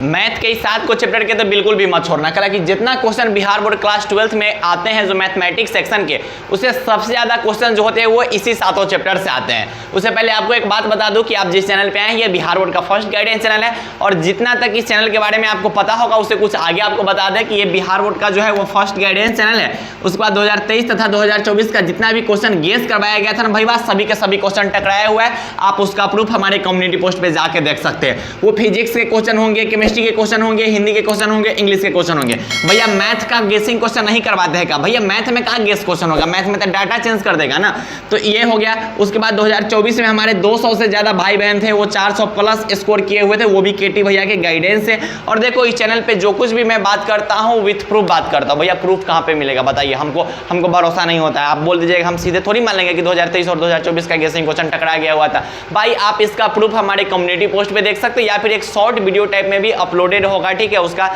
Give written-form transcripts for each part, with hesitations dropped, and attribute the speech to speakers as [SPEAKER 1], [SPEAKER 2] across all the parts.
[SPEAKER 1] Math के 7 को chapter के तो बिल्कुल भी मत छोड़ना, हालांकि जितना question Bihar board class 12th में आते हैं जो मैथमेटिक्स सेक्शन के, उससे सबसे ज़्यादा क्वेश्चन जो होते हैं वो इसी 7 चैप्टर से आते हैं। उससे पहले आपको एक बात बता दूं कि आप जिस चैनल पे आए हैं ये बिहार बोर्ड का फर्स्ट गाइडेंस चैनल है, और जितना तक इस चैनल के बारे में आपको पता होगा उससे कुछ आगे आपको बता दें कि ये बिहार बोर्ड का जो है वो फर्स्ट गाइडेंस चैनल है। उसके बाद 2023 तथा 2024 का जितना भी क्वेश्चन गेस करवाया गया था ना भाई, बात सभी के सभी क्वेश्चन टकराया हुआ है। आप उसका प्रूफ हमारे कम्युनिटी पोस्ट पे जाके देख सकते हैं। वो फिजिक्स के क्वेश्चन होंगे, केमिस्ट्री के क्वेश्चन होंगे, हिंदी के क्वेश्चन होंगे, इंग्लिश के क्वेश्चन होंगे। भैया मैथ का गेसिंग क्वेश्चन नहीं करवाते हैं क्या? भैया मैथ में कहाँ गेस क्वेश्चन होगा, मैथ में तो डाटा चेंज कर देगा ना। तो ये हो गया। उसके बाद 2024 में हमारे 200 से ज्यादा भाई बहन थे, वो 400 प्लस स्कोर किए हुए थे, वो भी केटी भैया के गाइडेंस से। और देखो इस चैनल पे जो कुछ भी मैं बात करता हूँ विथ प्रूफ बात करता हूँ। भैया प्रूफ कहाँ पे मिलेगा बताइए? हमको भरोसा नहीं होता है। आप बोल दीजिएगा, हम सीधे थोड़ी मान लेंगे कि 2023 और 2024 का गेसिंग क्वेश्चन टकरा गया हुआ था। भाई आप इसका प्रूफ हमारे कम्युनिटी पोस्ट पे देख सकते हैं, या फिर एक शॉर्ट वीडियो टाइप में भी अपलोडेड होगा, ठीक है, उसका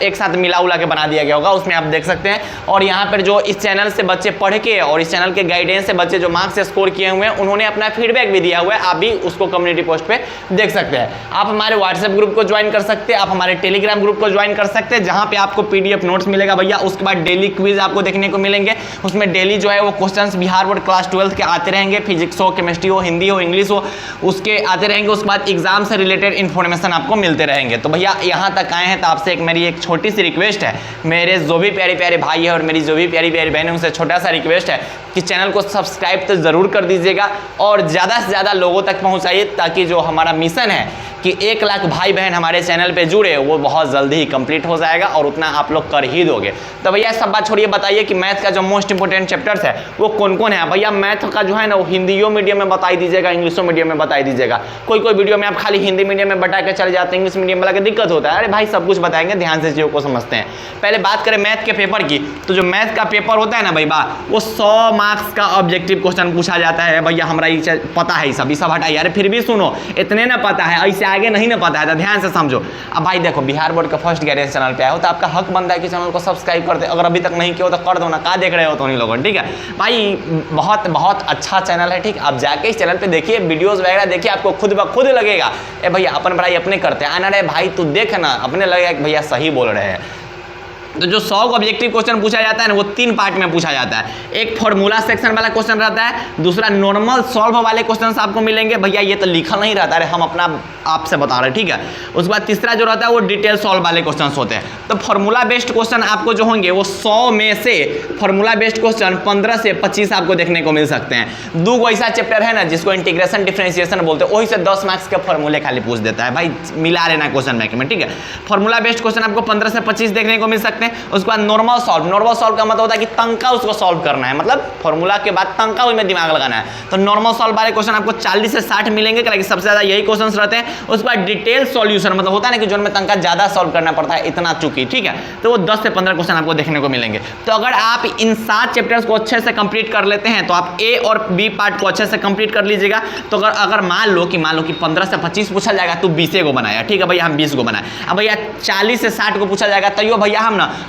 [SPEAKER 1] एक साथ मिला उला के बना दिया गया होगा, उसमें आप देख सकते हैं। और यहाँ पर जो इस चैनल से बच्चे पढ़ के और इस चैनल के गाइडेंस से बच्चे जो मार्क्स स्कोर किए हुए हैं उन्होंने अपना फीडबैक भी दिया हुआ है, आप भी उसको कम्युनिटी पोस्ट पे देख सकते हैं। आप हमारे व्हाट्सएप ग्रुप को ज्वाइन कर सकते हैं, आप हमारे टेलीग्राम ग्रुप को ज्वाइन कर सकते हैं, जहाँ पे आपको पीडीएफ नोट्स मिलेगा भैया। उसके बाद डेली क्विज आपको देखने को मिलेंगे, उसमें डेली जो है वो क्वेश्चंस बिहार बोर्ड क्लास 12 के आते रहेंगे, फिजिक्स हो, केमिस्ट्री हो, हिंदी हो, इंग्लिश हो, उसके आते रहेंगे। उसके बाद एग्जाम से रिलेटेड इन्फॉर्मेशन आपको मिलते रहेंगे। तो भैया यहाँ तक आए हैं तो आपसे मेरी एक छोटी सी रिक्वेस्ट है, मेरे जो भी प्यारे प्यारे भाई है और मेरी जो भी प्यारी प्यारी बहन है, उनसे छोटा सा रिक्वेस्ट है कि चैनल को सब्सक्राइब तो जरूर कर दीजिएगा और ज़्यादा से ज़्यादा लोगों तक पहुंचाइए, ताकि जो हमारा मिशन है कि 1 लाख भाई बहन हमारे चैनल पे जुड़े, वो बहुत जल्दी ही कंप्लीट हो जाएगा और उतना आप लोग कर ही दोगे। तो भैया सब बात छोड़िए, बताइए कि मैथ का जो मोस्ट इंपोर्टेंट चैप्टर्स है वो कौन कौन है? भैया मैथ का जो है ना वो हिंदियों मीडियम में बता दीजिएगा, इंग्लिशों मीडियम में बता दीजिएगा। कोई वीडियो में आप खाली हिंदी मीडियम में बता के चले जाते हैं, इंग्लिश मीडियम वाला के दिक्कत होता है। अरे भाई सब कुछ बताएंगे, ध्यान से चीज़ों को समझते हैं। पहले बात करें मैथ के पेपर की, तो जो मैथ का पेपर होता है ना भाई बा, वो 100 मार्क्स का ऑब्जेक्टिव क्वेश्चन पूछा जाता है। भैया हमारा ये पता है, सब हटाइए। अरे फिर भी सुनो, इतने ना पता है, ऐसे आगे नहीं ना पता है, तो ध्यान से समझो। अब भाई देखो बिहार बोर्ड का फर्स्ट गाइडेंस चैनल पे आए हो तो आपका हक बनता है कि चैनल को सब्सक्राइब कर दे। अगर अभी तक नहीं किया हो तो कर दो ना, क्या देख रहे हो तो नहीं लोगों, ठीक है भाई? बहुत बहुत अच्छा चैनल है, ठीक। आप जाके इस चैनल पे देखिए, वीडियोस वगैरह देखिए, आपको खुद ब खुद लगेगा ए भैया अपन पढ़ाई अपने करते हैं। आना रे भाई तू देख ना, अपने लगेगा कि भैया सही बोल रहे हैं। तो जो 100 ऑब्जेक्टिव क्वेश्चन पूछा जाता है ना, वो 3 पार्ट में पूछा जाता है। एक फॉर्मूला सेक्शन वाला क्वेश्चन रहता है, दूसरा नॉर्मल सॉल्व वाले क्वेश्चंस आपको मिलेंगे। भैया ये तो लिखा नहीं रहता है, हम अपना आपसे बता रहे हैं, ठीक है। उसके बाद तीसरा जो रहता है वो डिटेल सॉल्व वाले क्वेश्चंस होते हैं। तो फॉर्मूला बेस्ड क्वेश्चन आपको जो होंगे वो 100 में से फॉर्मूला बेस्ड क्वेश्चन 15 से 25 आपको देखने को मिल सकते हैं। 2 ऐसा चैप्टर है ना जिसको इंटीग्रेशन डिफरेंशिएशन बोलते हैं, वही से 10 मार्क्स के फॉर्मूले खाली पूछ देता है। भाई मिला लेना क्वेश्चन बैंक में, ठीक है। फॉर्मूला बेस्ड क्वेश्चन आपको 15 से 25 देखने को मिल सकते हैं। उसके बाद नॉर्मल सॉल्व का मतलब होता है कि तंका उसको सॉल्व करना है, मतलब फॉर्मूला के बाद तंका उसमें दिमाग लगाना है। तो नॉर्मल सॉल्व वाले क्वेश्चन आपको 40 से 60 मिलेंगे, क्योंकि सबसे ज्यादा यही क्वेश्चंस रहते हैं। उसके बाद डिटेल सॉल्यूशन मतलब होता है ना कि जो में तंका ज्यादा सॉल्व करना पड़ता है, इतना चुकी, ठीक है। तो वो 10 से 15 क्वेश्चन आपको देखने को मिलेंगे। तो अगर आप इन 7 चैप्टर्स को अच्छे से कंप्लीट कर लेते हैं तो आप ए और बी पार्ट को अच्छे से कंप्लीट कर लीजिएगा। तो अगर मान लो कि 15 से 25 पूछा जाएगा तो 20 को बनाया, ठीक है भैया, हम 20 को बनाए। अब भैया 40 से 60 को पूछा जाएगा तो भैया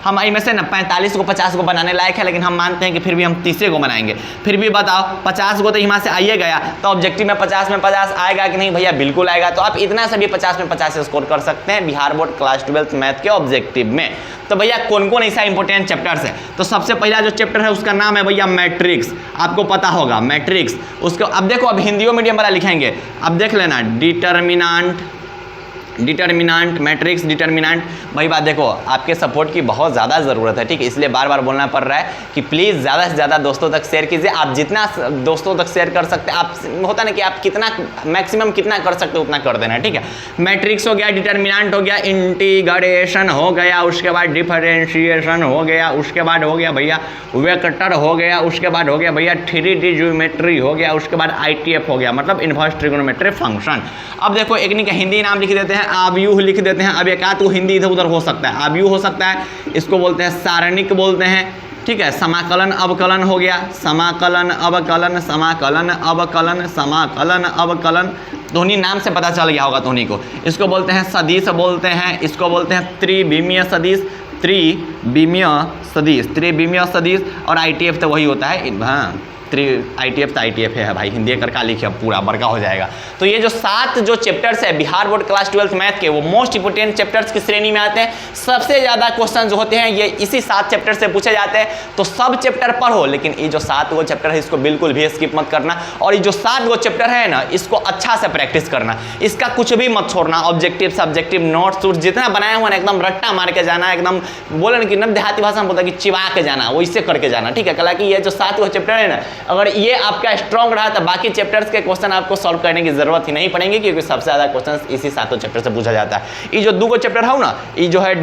[SPEAKER 1] हम इनमें से ना 45 को 50 को बनाने लायक है, लेकिन हम मानते हैं कि फिर भी हम 30 को बनाएंगे। फिर भी बताओ 50 को तो यहाँ से आइए गया, तो ऑब्जेक्टिव में 50 में 50 आएगा कि नहीं? भैया बिल्कुल आएगा। तो आप इतना से भी 50 में 50 स्कोर कर सकते हैं बिहार बोर्ड क्लास 12 मैथ के ऑब्जेक्टिव में। तो भैया कौन कौन ऐसा इंपॉर्टेंट चैप्टर्स है? तो सबसे पहला जो चैप्टर है उसका नाम है भैया मैट्रिक्स। आपको पता होगा मैट्रिक्स। उसको अब देखो, अब हिंदियों मीडियम वाला लिखेंगे, अब देख लेना डिटर्मिनांट मैट्रिक्स डिटर्मिनांट। भाई बात देखो, आपके सपोर्ट की बहुत ज़्यादा ज़रूरत है, ठीक है, इसलिए बार बार बोलना पड़ रहा है कि प्लीज़ ज़्यादा से ज़्यादा दोस्तों तक शेयर कीजिए। आप जितना दोस्तों तक शेयर कर सकते हैं, आप होता ना कि आप कितना मैक्सिमम कितना कर सकते हो उतना कर देना, ठीक है। मैट्रिक्स हो गया, डिटर्मिनांट हो गया, इंटीग्रेशन हो गया, उसके बाद डिफरेंशिएशन हो गया, उसके बाद हो गया भैया वेक्टर हो गया, उसके बाद हो गया भैया 3D ज्योमेट्री हो गया, उसके बाद ITF हो गया, मतलब इनवर्स ट्रिगोनोमेट्री फंक्शन। अब देखो एक नहीं का हिंदी नाम लिख देते हैं, आव्यूह लिख देते हैं। अब एक आध को हिंदी इधर उधर हो सकता है, आव्यूह हो सकता है, इसको बोलते हैं सारणिक बोलते हैं, ठीक है। समाकलन अवकलन हो गया, समाकलन अवकलन, समाकलन अवकलन, समाकलन अवकलन, धोनी नाम से पता चल गया होगा धोनी को। इसको बोलते हैं सदिश बोलते हैं, इसको बोलते हैं त्रिविमीय सदिश, त्रिविमीय सदिश, त्रिविमीय सदिश। और ITF तो वही होता है, हाँ ITF है भाई, हिंदी कर का लिखिए, पूरा बड़का हो जाएगा। तो ये जो 7 जो चैप्टर्स है Bihar board class 12th math के, वो मोस्ट इंपोर्टेंट चैप्टर्स की श्रेणी में आते हैं। सबसे ज़्यादा क्वेश्चन जो होते हैं ये इसी 7 चैप्टर से पूछे जाते हैं। तो सब चैप्टर पढ़ो, लेकिन ये जो 7 गो चैप्टर है इसको बिल्कुल भी स्किप मत करना। और ये जो 7 गो चैप्टर है ना, इसको अच्छा से प्रैक्टिस करना, इसका कुछ भी मत छोड़ना। ऑब्जेक्टिव, सब्जेक्टिव, नोट्स जितना बनाया हुआ ना, एकदम रट्टा मार के जाना, एकदम बोले ना कि न देहाती भाषा में बोलता है कि चिबा के जाना, वैसे करके जाना, ठीक है। कल कि ये जो 7 गो चैप्टर है ना, अगर ये आपका स्ट्रॉन्ग रहा तो बाकी चैप्टर्स के क्वेश्चन आपको सॉल्व करने की जरूरत ही नहीं पड़ेगी, क्योंकि सबसे ज्यादा क्वेश्चन इसी 7 चैप्टर से पूछा जाता है। ये जो 2 गो चैप्टर है ना, ये जो है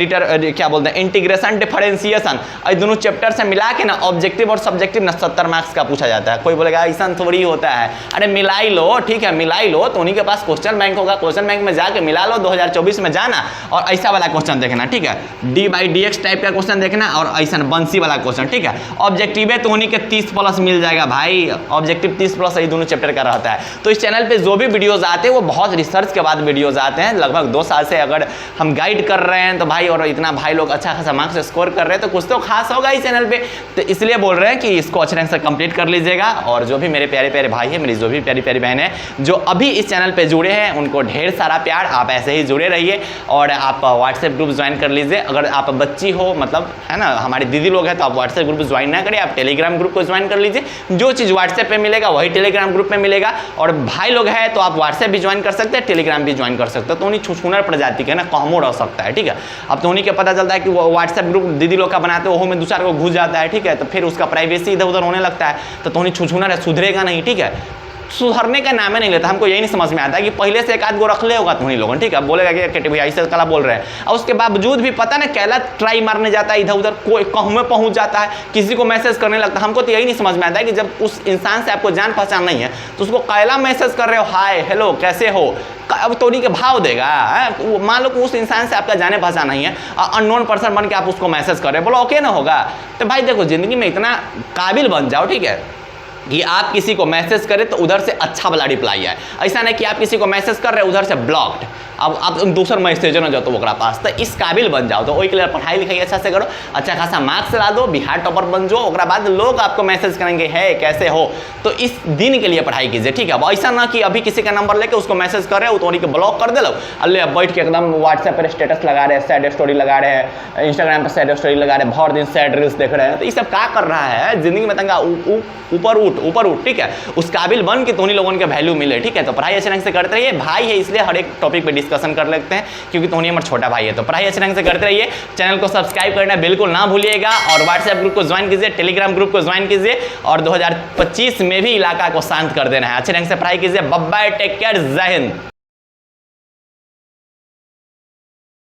[SPEAKER 1] क्या बोलते हैं, इंटीग्रेशन, डिफरेंशिएशन, ये दोनों चैप्टर से मिला के ना ऑब्जेक्टिव और सब्जेक्टिव ना 70 मार्क्स का पूछा जाता है। कोई बोलेगा ऐसा थोड़ी होता है, अरे मिलाई लो, ठीक है मिलाई लो, तो उन्हीं के पास क्वेश्चन बैंक होगा, क्वेश्चन बैंक में जाके मिला लो, 2024 में जाना और ऐसा वाला क्वेश्चन देखना, ठीक है। d/dx टाइप का क्वेश्चन देखना और ऐसा बंसी वाला क्वेश्चन, ठीक है। ऑब्जेक्टिव है तो उन्हीं के 30+ मिल जाएगा भाई, ऑब्जेक्टिव 30+ ये दोनों चैप्टर का रहता है। तो इस चैनल पे जो भी वीडियोस आते हैं वो बहुत रिसर्च के बाद वीडियोस आते हैं। लगभग 2 साल से अगर हम गाइड कर रहे हैं तो भाई, और इतना भाई लोग अच्छा खासा मार्क्स स्कोर कर रहे हैं, तो कुछ तो खास होगा इस चैनल पे। तो इसलिए बोल रहे हैं कि इसको अच्छे ढंग से कंप्लीट कर लीजिएगा। और जो भी मेरे प्यारे प्यारे भाई है, मेरी जो भी प्यारी प्यारी बहन है, जो अभी इस चैनल पे जुड़े हैं, उनको ढेर सारा प्यार। आप ऐसे ही जुड़े रहिए और आप व्हाट्सएप ग्रुप ज्वाइन कर लीजिए। अगर आप बच्ची हो, मतलब है ना, हमारी दीदी लोग हैं, तो आप व्हाट्सएप ग्रुप ज्वाइन ना करिए, आप टेलीग्राम ग्रुप को ज्वाइन कर लीजिए। जो चीज़ व्हाट्सएप पे मिलेगा वही टेलीग्राम ग्रुप में मिलेगा। और भाई लोग हैं तो आप व्हाट्सएप भी ज्वाइन कर सकते हैं, टेलीग्राम भी ज्वाइन कर सकते हैं। तो उन्हीं छुछुनर प्रजाति के ना कहमो रह सकता है, ठीक है। अब तो उन्हीं के पता चलता है कि वो व्हाट्सएप ग्रुप दीदी लोग का बनाते हैं, वो में 2-4 को घुस जाता है, ठीक है। तो फिर उसका प्राइवेसी इधर उधर होने लगता है, तो उन्हीं छुछुनर है, सुधरेगा नहीं, ठीक है। सुधरने का नाम ही नहीं लेता। हमको यही नहीं समझ में आता है कि पहले से एक आध गो रख ले होगा तुम्हें लोगों, ठीक है। बोलेगा कि भैया ऐसे कला बोल रहे हैं, और उसके बावजूद भी पता ना कैला ट्राई मारने जाता है, इधर उधर कोई कहूँ में पहुंच जाता है, किसी को मैसेज करने लगता है। हमको तो यही नहीं समझ में आता है कि जब उस इंसान से आपको जान पहचान नहीं है तो उसको कैला मैसेज कर रहे हो, हाय हेलो कैसे हो, अब तोड़ी के भाव देगा। मान लो कि उस इंसान से आपका जाने पहचान नहीं है, अननोन पर्सन बन के आप उसको मैसेज कर रहे हो, बोलो ओके ना होगा। तो भाई देखो, जिंदगी में इतना काबिल बन जाओ, ठीक है, कि आप किसी को मैसेज करें तो उधर से अच्छा वाला रिप्लाई आए। ऐसा नहीं कि आप किसी को मैसेज कर रहे हो उधर से ब्लॉक्ड, अब आप दूसरा मैसेज न जाओ तो ओकरा पास। तो इस काबिल बन जाओ। तो वही के लिए पढ़ाई लिखाई अच्छा से करो, अच्छा खासा मार्क्स ला दो, बिहार टॉपर बन जाओ। ओकरा बाद लोग आपको मैसेज करेंगे है कैसे हो। तो इस दिन के लिए पढ़ाई कीजिए, ठीक है। अब ऐसा ना कि अभी किसी का नंबर लेके उसको मैसेज कर रहे हो तो उन्हीं के ब्लॉक कर दे लो, अल्ले बैठ के एकदम व्हाट्सएप पर स्टेटस लगा रहे हैं, सैड स्टोरी लगा रहे हैं, इंस्टाग्राम पर सैड स्टोरी लगा रहे हैं, भर दिन सैड रील्स देख रहे हैं। तो ये सब क्या कर रहा है जिंदगी में, तंगा ऊपर उठ, ठीक है। उस काबिल बन के तो उन्हीं लोगों के वैल्यू मिले, ठीक है। तो पढ़ाई अच्छे ढंग से करते रहिए। भाई है इसलिए हर एक टॉपिक पे डिस्कशन कर लेते हैं, क्योंकि तो हमारा छोटा भाई है। तो पढ़ाई अच्छे ढंग से करते रहिए। चैनल को सब्सक्राइब करना बिल्कुल ना भूलिएगा, और व्हाट्सएप ग्रुप को ज्वाइन कीजिए, टेलीग्राम ग्रुप को ज्वाइन कीजिए, और 2025 में भी इलाका को शांत कर देना है। अच्छे ढंग से पढ़ाई कीजिए। बाय बाय, टेक केयर, जय हिंद।